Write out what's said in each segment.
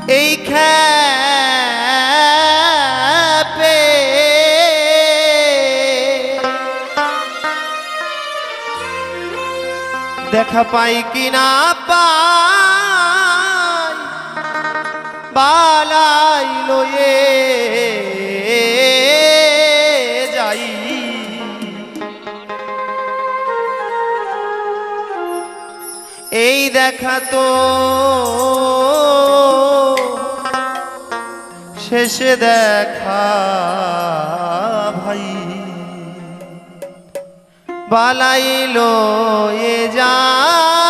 এই খ্যাপে দেখা পাই কি না পাই বালাই লয়ে যাই এই দেখা তো শেষে দেখা ভাই বালাই লয়ে যাই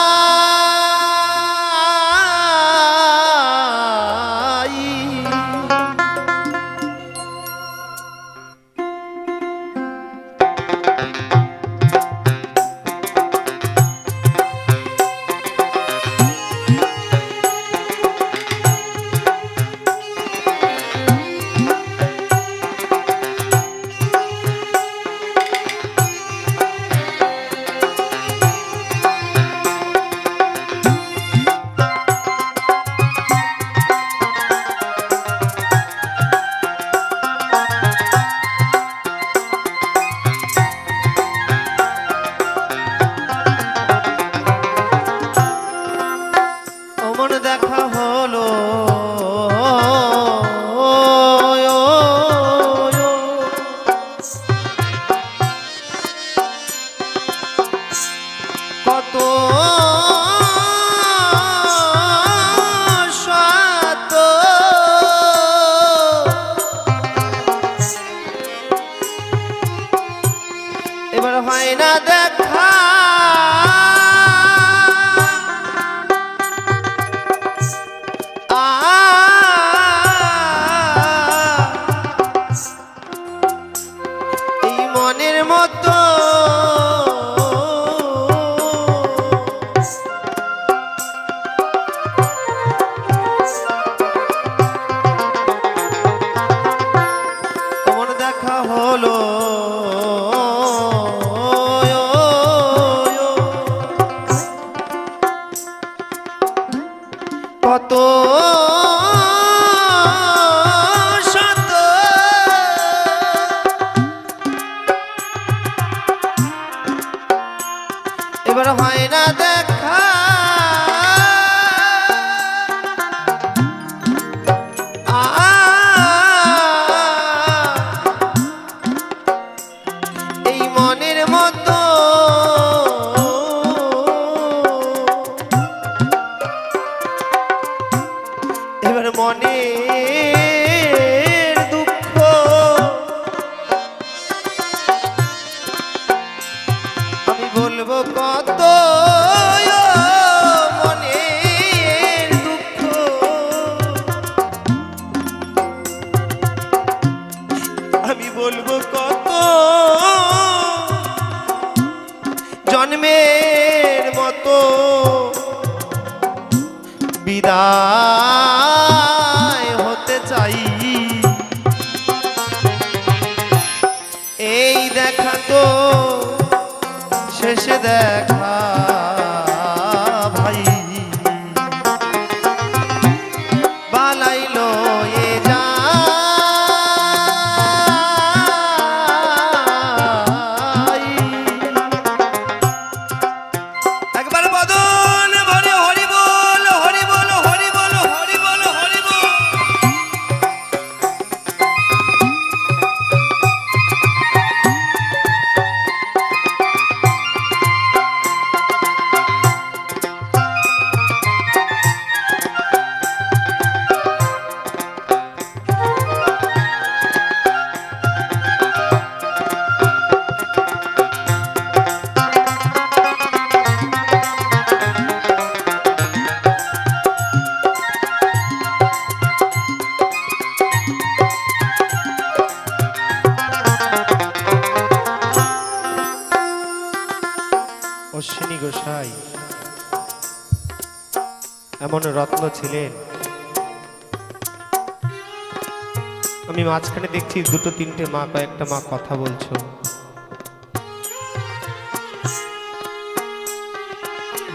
দেখা হলো কত শত এবার হয় না দেখা এই মনের মতো মন দেখা হলো কত শত এবার হয় না দেখা এই মনের মতো এবার মনের দুঃখ আমি বলবো কত মনের দুঃখ আমি বলবো কত জন্মের মতো বিদায় হতে চাই এই দেখা তো শেষে দেখা ভাই বালাই লয়ে যাই একবার বদন ভরে হরি বল হরি বল হরি বল হরি বল হরি বল অশ্বিনী গোসাই এমন রত্ন ছিলেন আমি মাঝখানে দেখছি দুটো তিনটে মা কয়েকটা মা কথা বলছো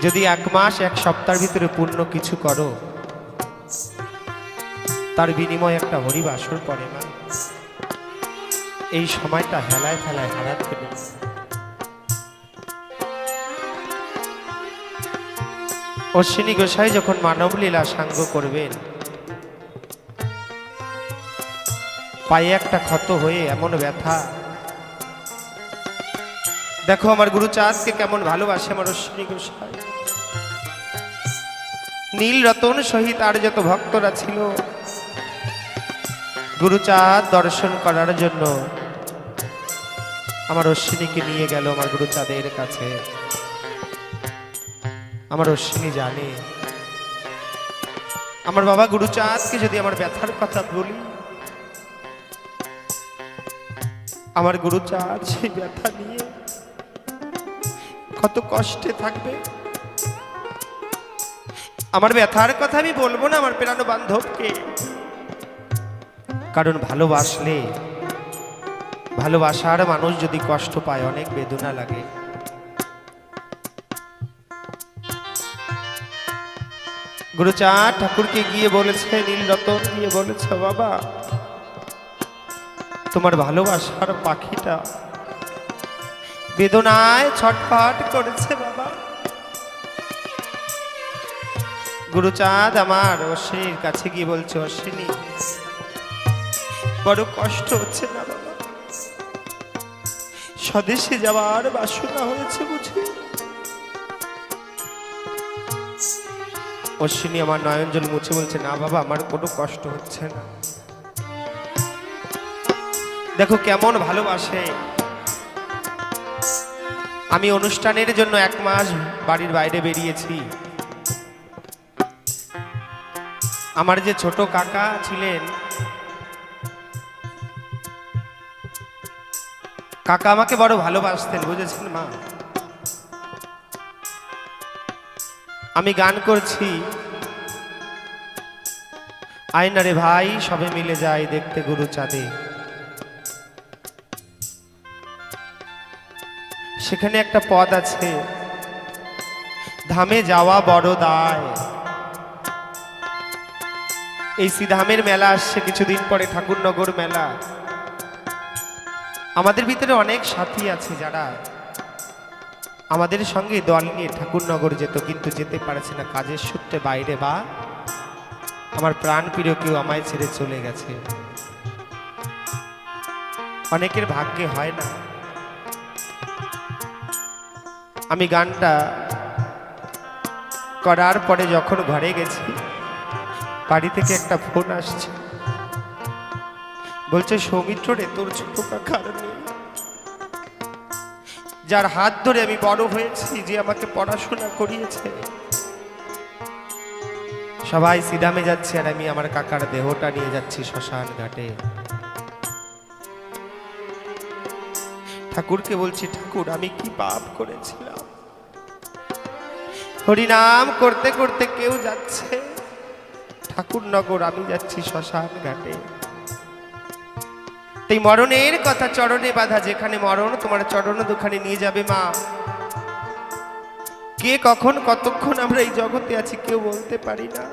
যদি এক মাস এক সপ্তাহের ভিতরে পূর্ণ কিছু করো তার বিনিময়ে একটা হরিবাসর পড়ে না। এই সময়টা হেলায় ফেলায় হারাতে নেই। অশ্বিনী গোসাই যখন মানবলীলা সাঙ্গ করবেন, পায়ে একটা ক্ষত হয়ে এমন ব্যথা। দেখো আমার গুরুচাঁদকে কেমন ভালোবাসে আমার অশ্বিনী গোসাই। নীল রতন সহিত আর যত ভক্তরা ছিল গুরুচাঁদ দর্শন করার জন্য আমার অশ্বিনীকে নিয়ে গেল আমার গুরুচাঁদের কাছে। আমার অশ্বিনী জানে আমার বাবা গুরুচাঁদকে যদি আমার ব্যথার কথা বলি, আমার গুরুচাঁদ সেই ব্যথা নিয়ে কত কষ্টে থাকবে। আমার ব্যথার কথা আমি বলবো না আমার প্রাণ বান্ধবকে, কারণ ভালোবাসলে, ভালোবাসার মানুষ যদি কষ্ট পায় অনেক বেদনা লাগে। গুরুচাঁদ ঠাকুরকে গিয়ে বলেছে, নীলরতন গিয়ে বলেছে, বাবা তোমার ভালোবাসার পাখিটা বেদনায় ছটফট করেছে বাবা। গুরুচাঁদ আমার অশ্বিনীর কাছে গিয়ে বলছে, অশ্বিনী বড় কষ্ট হচ্ছে না বাবা, স্বদেশে যাওয়ার বাসনা হয়েছে বুঝি? অশ্বিনী আমার নয়ন জল মুছে বলছে, না বাবা আমার কোনো কষ্ট হচ্ছে না। দেখো কেমন ভালোবাসে। আমি অনুষ্ঠানের জন্য 1 মাস বাড়ির বাইরে বেরিয়েছি। আমার যে ছোট কাকা ছিলেন, কাকা আমাকে বড় ভালোবাসতেন বুঝেছেন মা। আমি গান করছি, আয়না রে ভাই সবে মিলে যায় দেখতে গুরুচাঁদে। সেখানে একটা পদ আছে, ধামে যাওয়া বড় দায়। এই শ্রীধামের মেলা আসছে কিছুদিন পরে, ঠাকুরনগর মেলা। আমাদের ভিতরে অনেক সাথী আছে যারা আমাদের সঙ্গে দল নিয়ে ঠাকুরনগর যেত, কিন্তু যেতে পারছে না কাজের সূত্রে বাইরে, বা আমার প্রাণ প্রিয় কেউ আমায় ছেড়ে চলে গেছে। অনেকের ভাগ্যে হয় না। আমি গানটা করার পরে যখন ঘরে গেছি, বাড়ি থেকে একটা ফোন আসছে, বলছে সৌমিত্র রে তোর ছোট কাকার নেই, যার হাত ধরে আমি বড় হয়েছি, যে আমাকে পড়াশোনা করিয়েছে, সবাই সিধামে যাচ্ছে আর আমি আমার কাকার দেহটা নিয়ে যাচ্ছি শ্মশান ঘাটে। ঠাকুরকে বলছি, ঠাকুর আমি কি পাপ করেছিলাম? হরিনাম করতে করতে কেউ যাচ্ছে ঠাকুরনগর, আমি যাচ্ছি শ্মশান ঘাটে। তাই মরণের কথা চরণে বাঁধা, যেখানে মরণ তোমার চরণ দুখানে নিয়ে যাবে মা। কে কখন কতক্ষণ আমরা এই জগতে আছি কেউ বলতে পারি না।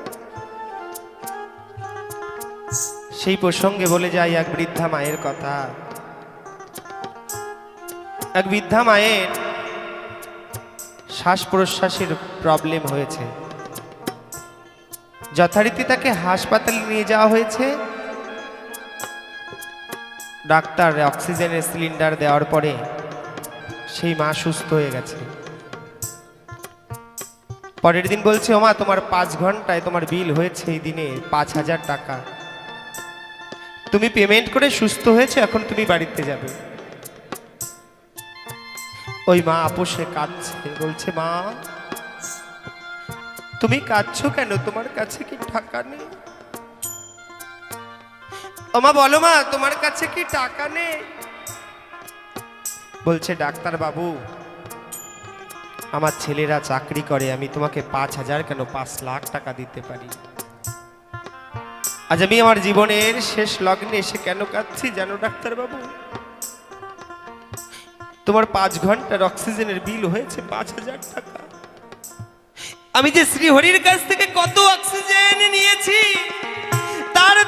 সেই প্রসঙ্গে বলে যাই এক বৃদ্ধা মায়ের কথা। এক বৃদ্ধা মায়ের শ্বাস প্রশ্বাসের প্রবলেম হয়েছে, যথারীতি তাকে হাসপাতালে নিয়ে যাওয়া হয়েছে। ডাক্তার অক্সিজেনের সিলিন্ডার দেওয়ার পরে সেই মা সুস্থ হয়ে গেছে। পরের দিন বলছে, ওমা তোমার 5 ঘন্টায় তোমার বিল হয়েছে এই দিনে 5000 টাকা, তুমি পেমেন্ট করে সুস্থ হয়েছে, এখন তুমি বাড়িতে যাবে। ওই মা আপোষে কাঁদছে, বলছে মা তুমি কাঁদছো কেন, তোমার কাছে কি টাকা নেই? ওমা বলো মা তোমার কাছে কি টাকা নেই? বলছে ডাক্তার বাবু আমার ছেলেরা চাকরি করে, আমি তোমাকে 5000 কেন 5 লাখ টাকা দিতে পারি। আজ আমি আমার জীবনের শেষ লগ্নে এসে কেন কাঁদছি জানো ডাক্তার বাবু? তোমার 5 ঘন্টার অক্সিজেনের বিল হয়েছে 5000 টাকা। আমি যে শ্রীহরির কাছ থেকে কত অক্সিজেন নিয়েছি তার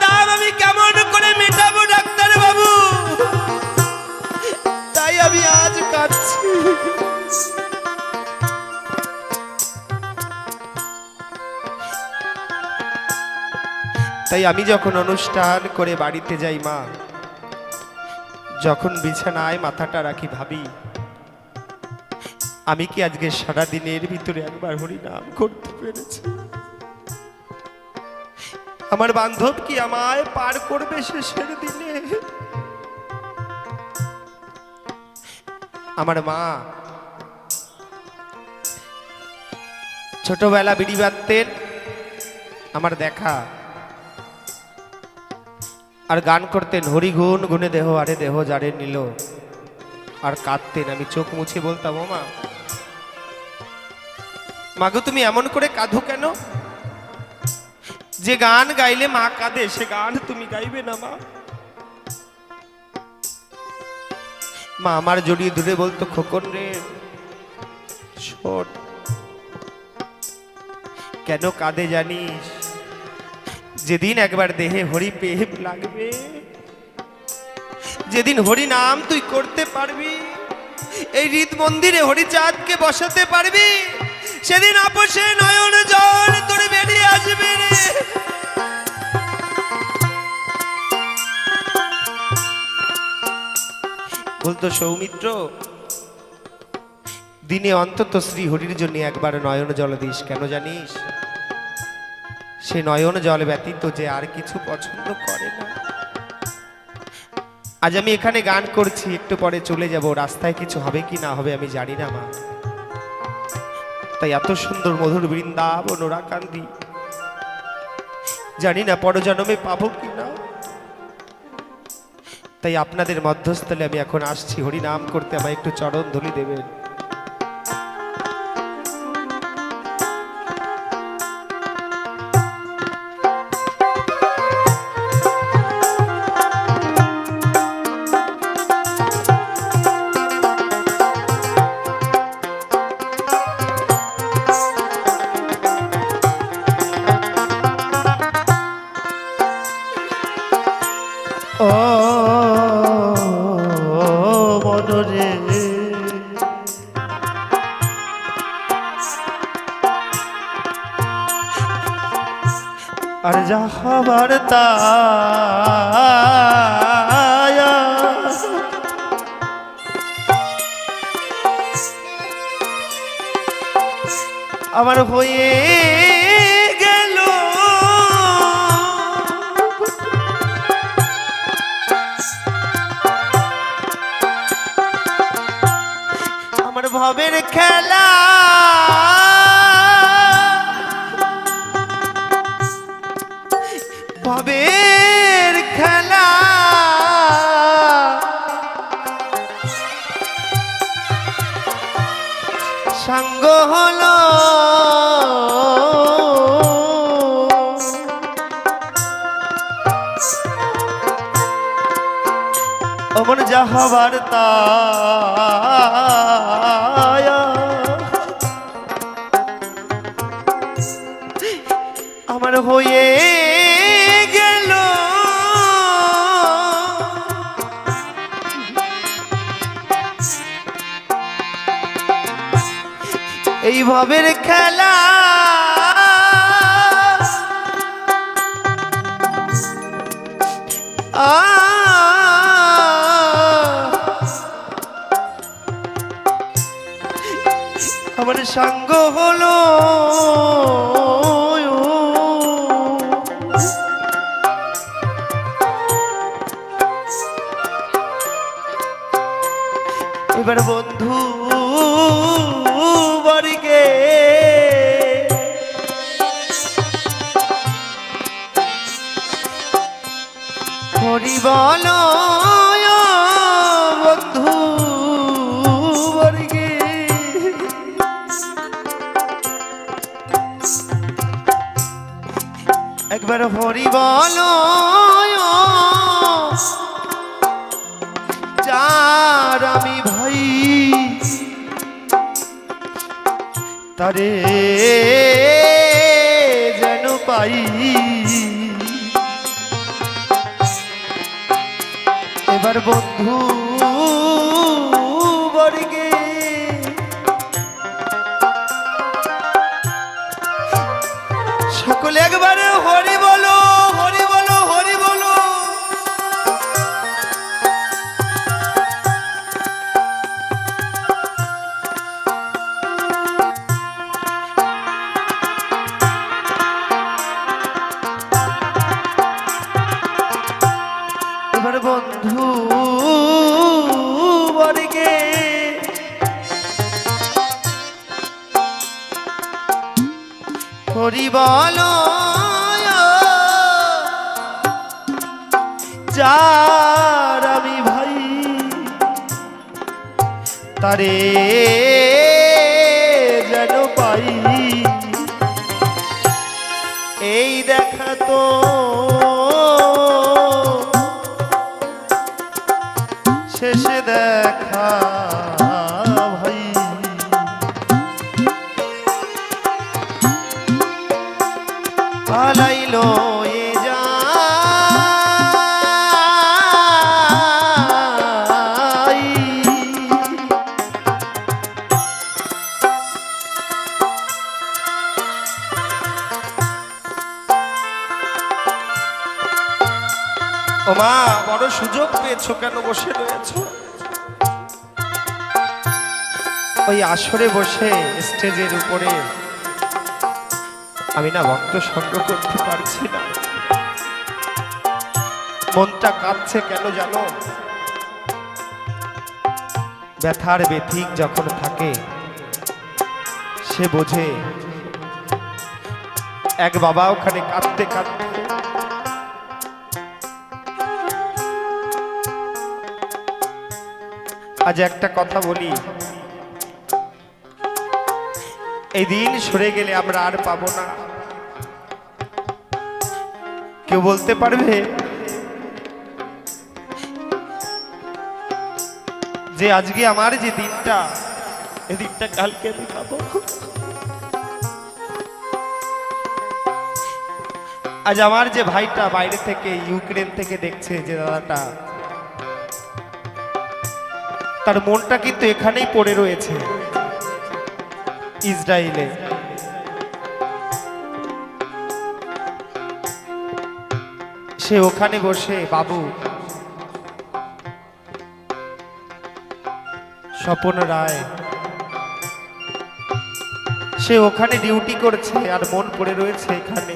তাই আমি যখন অনুষ্ঠান করে বাড়িতে যাই মা, যখন বিছানায় মাথাটা রাখি ভাবি আমি কি আজকে সারা দিনের ভিতরে একবার হরি নাম করতে পেরেছি? আমার বান্ধব কি আমায় পার করবে শেষের দিনে? আমার মা ছোটবেলা বিড়ি বাঁধতেন, আমার দেখা, আর গান করতেন হরি গুণ গুণে দেহ আরে দেহ যারে নিল, আর কাঁদতেন। আমি চোখ মুছে বলতাম ও মা, মাগো তুমি এমন করে কাঁদো কেন? যে গান গাইলে মা কাঁদে সে গান তুমি গাইবে না মা? মা আমার জড়িয়ে ধরে বলতো খোকন রে শোন, কেন কাঁদে জানিস? যেদিন একবার দেহে হরি প্রেম লাগবে, যেদিন হরি নাম তুই করতে পারবি, এই হৃদ মন্দিরে হরিচাঁদকে বসাতে পারবি, সেদিন আপোষে নয়ন জল তোর বেরিয়ে আসবে রে। বলতো সৌমিত্র, দিনে অন্তত শ্রী হরির জন্য একবার নয়ন জল দিস। কেন জানিস? সে নয়ন জল ব্যতীত যে আর কিছু পছন্দ করে না। আজ আমি এখানে গান করছি, একটু পরে চলে যাব, রাস্তায় কিছু হবে কি না হবে আমি জানি না মা। তাই এত সুন্দর মধুর বৃন্দাবন ওরাকান্দি জানি না পরজন্মে পাবো কি না। তাই আপনাদের মধ্যস্থলে আমি এখন আসছি হরি নাম করতে, আমায় একটু চরণ ধুলি দেবেন। ও মনরে আর যা হবার তাই আমার হয়ে গেল। আমার ভবের খেলা ভবের খেলা সঙ্গ হলো অমন যা হবার তাই আমার হয়ে গেল। এই ভবের খেলা আমার সঙ্গ হলো এবার বন্ধু বর্গে হরি বলো বন্ধু বর্গে একবার হরি বলো যার আমি ভাই তারে যেন পাই। এবার বন্ধু বর্গে সকলে একবারে হরি বলো হরি যার আমি ভাই তারে যেন পাই এই দেখা তো শেষে দেখা ভাই পালাইলো এ যাই ও মা বড় সুযোগ পেয়েছো কেন বসে রয়েছো ওই আসরে বসে স্টেজের উপরে আমি না ভক্ত সঙ্গ করতে পারছি না মনটা কাঁদছে কেন জানো ব্যথার ব্যথিক যখন থাকে সে বোঝে এক বাবা ওখানে কাঁদতে কাঁদতে আজ একটা কথা বলি এই দিন সরে গেলে আমরা আর পাবো না কেউ বলতে পারবে যে আজকে আমার যে দিনটা এই দিনটা কালকে আমি পাবো আজ আমার যে ভাইটা বাইরে থেকে ইউক্রেন থেকে দেখছে যে দাদাটা তার মনটা কিন্তু এখানেই পড়ে রয়েছে ইসরায়েলে সে ওখানে বসে বাবু স্বপন রায় সে ওখানে ডিউটি করছে আর মন পড়ে রয়েছে এখানে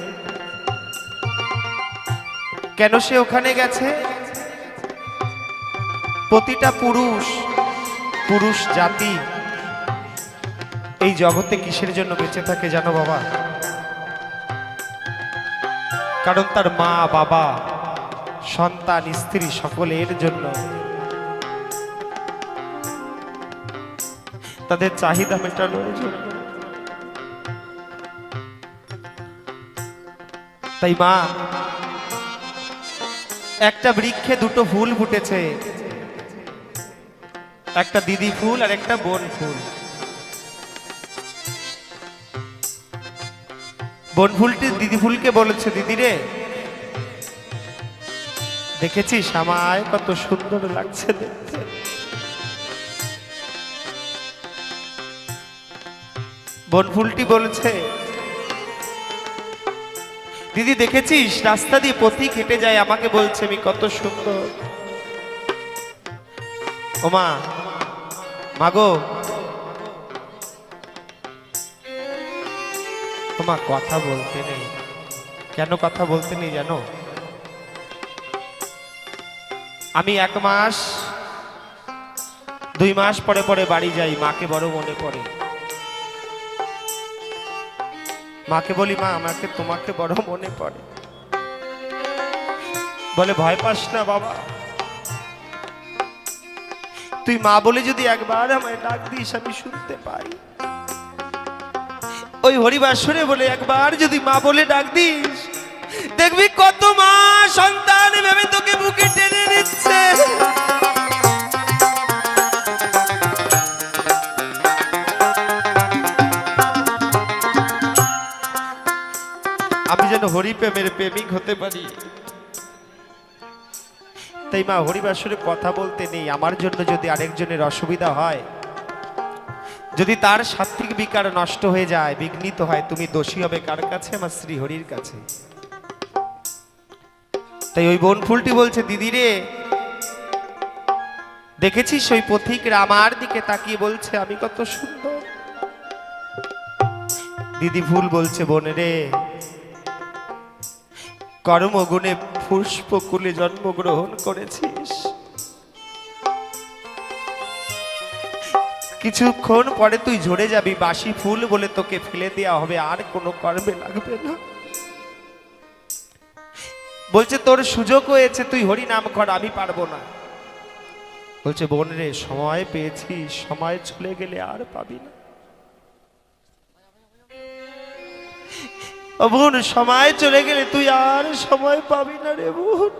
কেন সে ওখানে গেছে প্রতিটা পুরুষ জাতি এই জগতে কিসের জন্য বেঁচে থাকে জানো বাবা কারণ তার মা বাবা সন্তান স্ত্রী সকলের জন্য তাদের চাহিদা মেটানোর জন্য তাই মা একটা বৃক্ষে দুটো ফুল ফুটেছে একটা দিদি ফুল আর একটা বোন ফুল বোন ফুলটি দিদি ফুলকে বলেছে দিদি রে দেখেছিস আমায় কত সুন্দর লাগছে দেখতে বোন ফুলটি বলেছে দিদি দেখেছিস রাস্তা দিয়ে পথিক হেঁটে যায় আমাকে বলছে আমি কত সুন্দর ওমা মাগো তোমার কথা বলতে নেই কেন কথা বলতে নেই জানো আমি 1 মাস 2 মাস পরে পরে বাড়ি যাই মাকে বড় মনে পড়ে মাকে বলি মা আমাকে তোমাকে বড় মনে পড়ে বলে ভয় পাস না বাবা তুই মা বলে যদি একবার আমায় ডাক দিস আমি শুনতে পাই ওই হরিবাসরে বলে একবার যদি মা বলে ডাক দিস দেখবি কত মা সন্তান ভেবে তোকে বুকে টেনে নিচ্ছে আমি যেন হরি প্রেমের প্রেমিক হতে পারি তাই মা হরিবাসরে কথা বলতে নেই আমার জন্য যদি আরেকজনের অসুবিধা হয় যদি তার সাত্ত্বিক বিকার নষ্ট হয়ে যায় বিঘ্নিত হয় তুমি দোষী হবে কার কাছে আমার শ্রী হরির কাছে তাই ওই বন ফুলটি বলছে দিদি রে দেখেছিস ওই পথিকরা আমার দিকে তাকিয়ে বলছে আমি কত সুন্দর দিদি ফুল বলছে বোন রে কর্মগুণে পুষ্পকুলে জন্মগ্রহণ করেছিস কিছুক্ষণ পরে তুই ঝরে যাবি বাসি ফুল বলে তোকে ফেলে দেওয়া হবে আর কোনো কর্মে লাগবে না বলছে তোর সুযোগ হয়েছে, তুই হরি নাম কর, আমি পারবো না। বলছে বোন রে, সময় পেয়েছি, সময় চলে গেলে আর পাবি না। ও বোন, সময় চলে গেলে তুই আর সময় পাবি না রে বোন।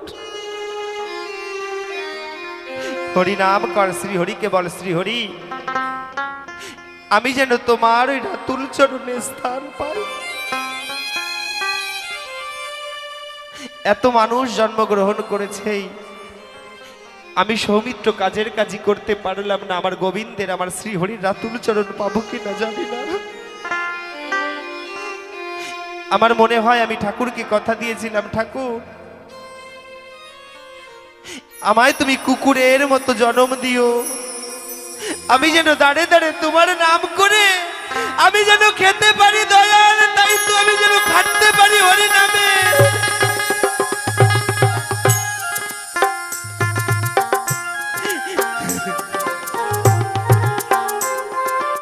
হরি নাম কর, শ্রী হরিকে বল, শ্রী হরি আমি যেন তোমার ওই রাতুল চরণে স্থান পাই। এত মানুষ জন্মগ্রহণ করেছে, আমি সৌমিত্র কাজের কাজই করতে পারলাম না, আমার গোবিন্দের, আমার শ্রী হরির রাতুল চরণ পাবো কিনা জানি না। আমার মনে হয় আমি ঠাকুরকে কথা দিয়েছিলাম, ঠাকুর আমায় তুমি কুকুরের মতো জন্ম দিও, আমি যেন দাঁড়ে দাঁড়ে তোমার নাম করে আমি যেন খেতে পারি দয়াল, তাই তো আমি যেন খাটতে পারি হরি নামে।